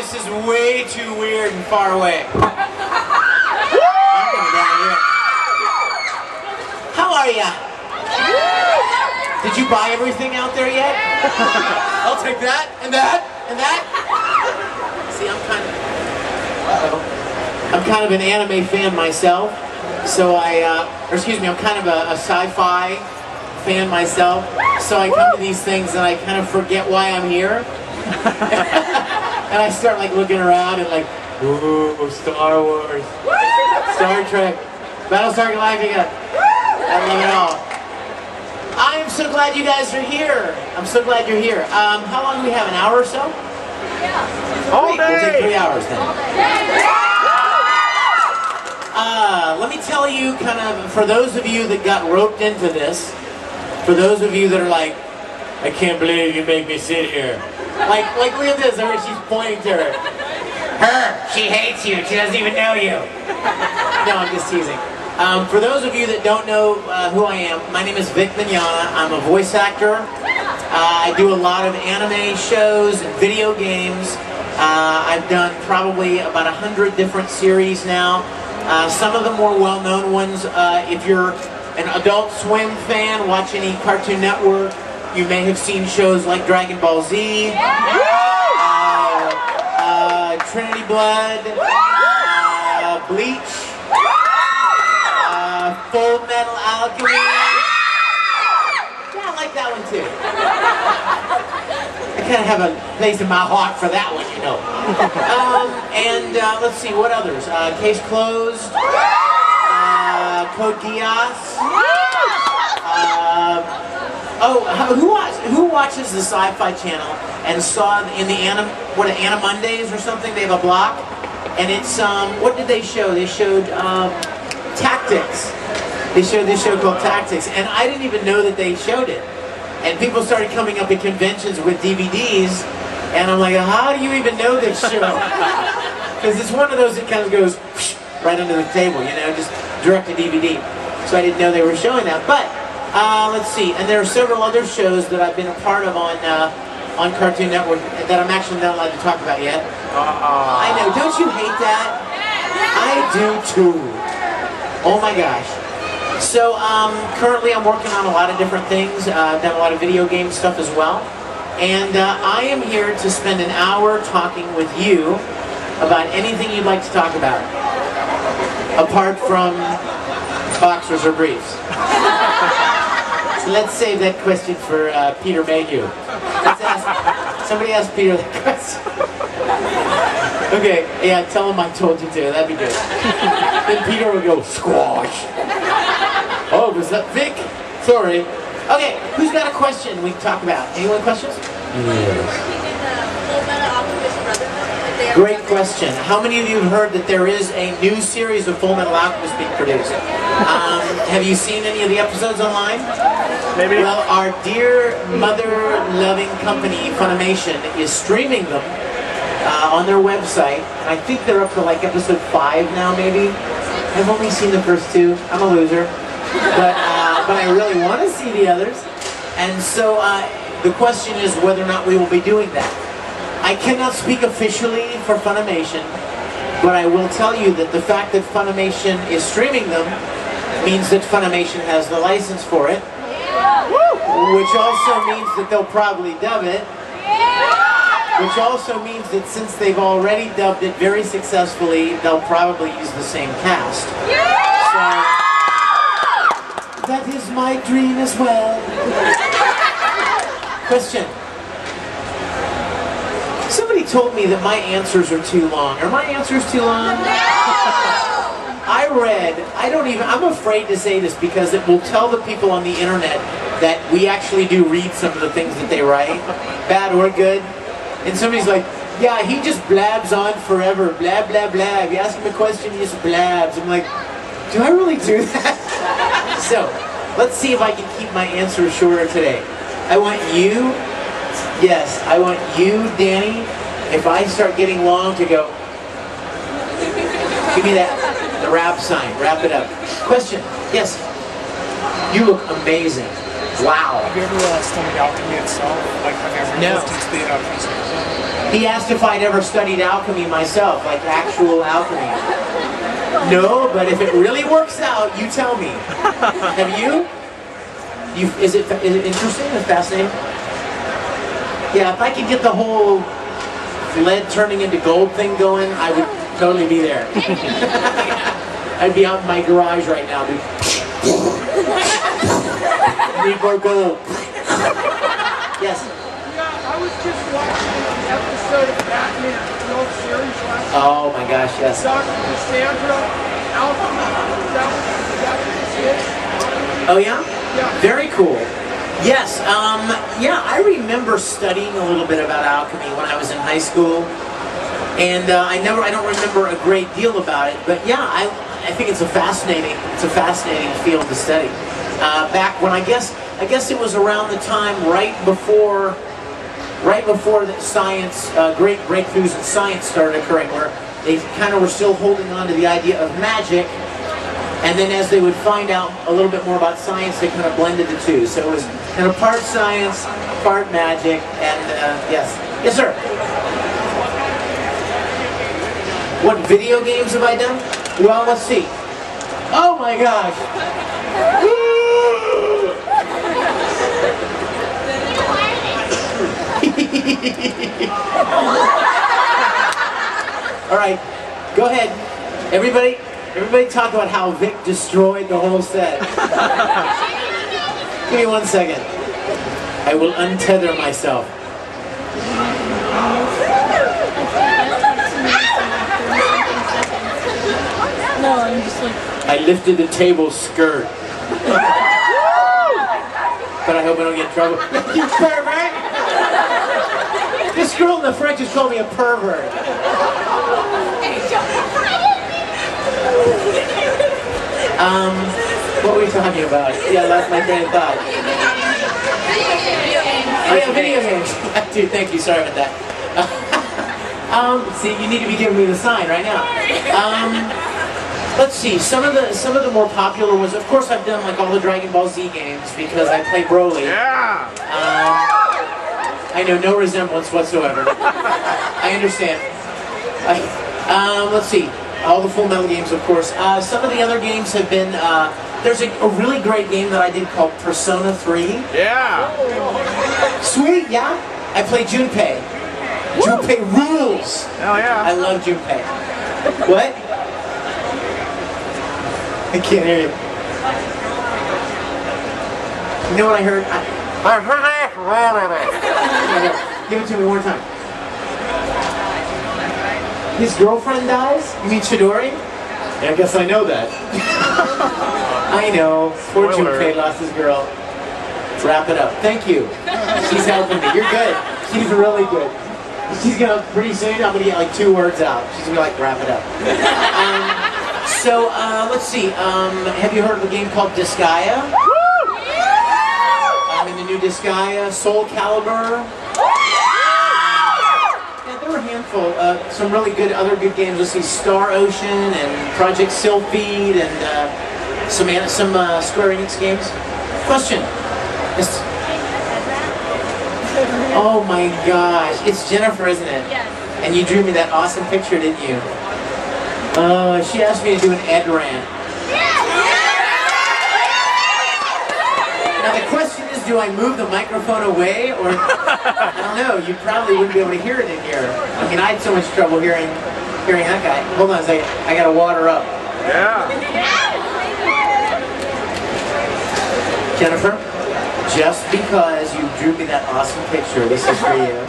this is way too weird and far away. How are ya? Did you buy everything out there yet? I'll take that, and that, and that. See, I'm kind of an anime fan myself, so I'm kind of a sci-fi fan myself, so I come to these things and I kind of forget why I'm here. And I start like looking around and like, ooh, Star Wars, Star Trek, Battlestar Galactica. I love it all. I am so glad you guys are here. I'm so glad you're here. How long do we have? An hour or so? Yeah. All day. We'll take 3 hours then. Let me tell you, kind of, for those of you that got roped into this, for those of you that are like, I can't believe you make me sit here. Like look at this, she's pointing to her. Her, she hates you, she doesn't even know you. No, I'm just teasing. For those of you that don't know who I am, my name is Vic Mignogna. I'm a voice actor. I do a lot of anime shows and video games. I've done probably about 100 different series now. Some of the more well-known ones, if you're an Adult Swim fan, watch any Cartoon Network, you may have seen shows like Dragon Ball Z, Trinity Blood, Bleach, Full Metal Alchemy. Yeah, I like that one too. I kind of have a place in my heart for that one, you know. Let's see, what others? Case Closed, Code Geass. Who watches the Sci-Fi Channel and saw in the Anime Mondays or something? They have a block, and it's what did they show? They showed Tactics. They showed this show called Tactics, and I didn't even know that they showed it. And people started coming up at conventions with DVDs, and I'm like, how do you even know this show? Because it's one of those that kind of goes right under the table, you know, just direct to DVD. So I didn't know they were showing that. But let's see, and there are several other shows that I've been a part of on Cartoon Network that I'm actually not allowed to talk about yet. I know, don't you hate that? I do too. Oh my gosh. So currently I'm working on a lot of different things. I've done a lot of video game stuff as well. And I am here to spend an hour talking with you about anything you'd like to talk about, apart from boxers or briefs. So let's save that question for Peter Mayhew. Somebody ask Peter that question. Okay, yeah, tell him I told you to. That'd be good. Then Peter will go, squash. Oh, was that Vic? Sorry. Okay, who's got a question we can talk about? Anyone questions? Yes. Great question. How many of you have heard that there is a new series of Full Metal Alchemist being produced? Have you seen any of the episodes online? Maybe. Well, our dear mother-loving company, Funimation, is streaming them on their website. And I think they're up to like episode 5 now, maybe. I've only seen the first 2. I'm a loser. But I really want to see the others. And so the question is whether or not we will be doing that. I cannot speak officially for Funimation, but I will tell you that the fact that Funimation is streaming them means that Funimation has the license for it, which also means that they'll probably dub it, which also means that since they've already dubbed it very successfully, they'll probably use the same cast. So, that is my dream as well. Question. Somebody told me that my answers are too long. Are my answers too long? I'm afraid to say this because it will tell the people on the internet that we actually do read some of the things that they write, bad or good. And somebody's like, yeah, he just blabs on forever, blah, blah, blah. If you ask him a question, he just blabs. I'm like, do I really do that? So, let's see if I can keep my answers shorter today. I want you, Danny, if I start getting long to go, give me the wrap sign, wrap it up. Question, yes? You look amazing. Wow. Have you ever studied alchemy itself? Like, have you ever No. looked into the principles? He asked if I'd ever studied alchemy myself, like actual alchemy. No, but if it really works out, you tell me. Have you? Is it interesting? Is it fascinating? Yeah, if I could get the whole lead turning into gold thing going, I would totally be there. I'd be out in my garage right now, dude. Need more gold. Yes. Yeah, I was just watching an episode of Batman, the old series last night. Oh my gosh, yes. Dr. Cassandra, alchemy, that was it. Oh yeah? Yeah. Very cool. Yes, yeah, I remember studying a little bit about alchemy when I was in high school. And I don't remember a great deal about it, but yeah, I think it's a fascinating field to study. Back when I guess it was around the time right before the science, great breakthroughs in science started occurring, where they kind of were still holding on to the idea of magic, and then as they would find out a little bit more about science, they kind of blended the two. So it was kind of part science, part magic, and yes, sir. What video games have I done? Well, let's see. Oh my gosh. All right, go ahead. Everybody talk about how Vic destroyed the whole set. Give me 1 second. I will untether myself. No, I'm just like... I lifted the table skirt. But I hope I don't get in trouble. You pervert! This girl in the French just called me a pervert. What were we talking about? Yeah, that's my train of thought. Oh yeah, video games. Dude, thank you. Sorry about that. See, you need to be giving me the sign right now. Let's see. Some of the more popular ones. Of course, I've done like all the Dragon Ball Z games because I play Broly. Yeah. I know no resemblance whatsoever. I understand. Let's see. All the Full Metal games, of course. Some of the other games have been. There's a really great game that I did called Persona 3. Yeah. Sweet, yeah. I play Junpei. Junpei rules. Hell yeah. I love Junpei. What? I can't hear you. You know what I heard? Give it to me one more time. His girlfriend dies? You mean Chidori? Yeah, I guess I know that. I know. Poor Spoiler. Junpei lost his girl. Let's wrap it up. Thank you. She's helping me. You're good. She's really good. She's gonna, pretty soon, I'm gonna get like 2 words out. She's gonna be like, wrap it up. Let's see. Have you heard of a game called Disgaea? In the new Disgaea, Soul Calibur. Yeah, there were a handful. Some really good, other good games. Let's see, Star Ocean and Project Sylphid and some Square Enix games. Question. Yes. Oh my gosh, it's Jennifer, isn't it? Yes. And you drew me that awesome picture, didn't you? She asked me to do an Ed rant. Now the question is, do I move the microphone away, or I don't know? You probably wouldn't be able to hear it in here. I mean, I had so much trouble hearing that guy. Hold on a second. I gotta water up. Yeah. Jennifer, just because you drew me that awesome picture, this is for you.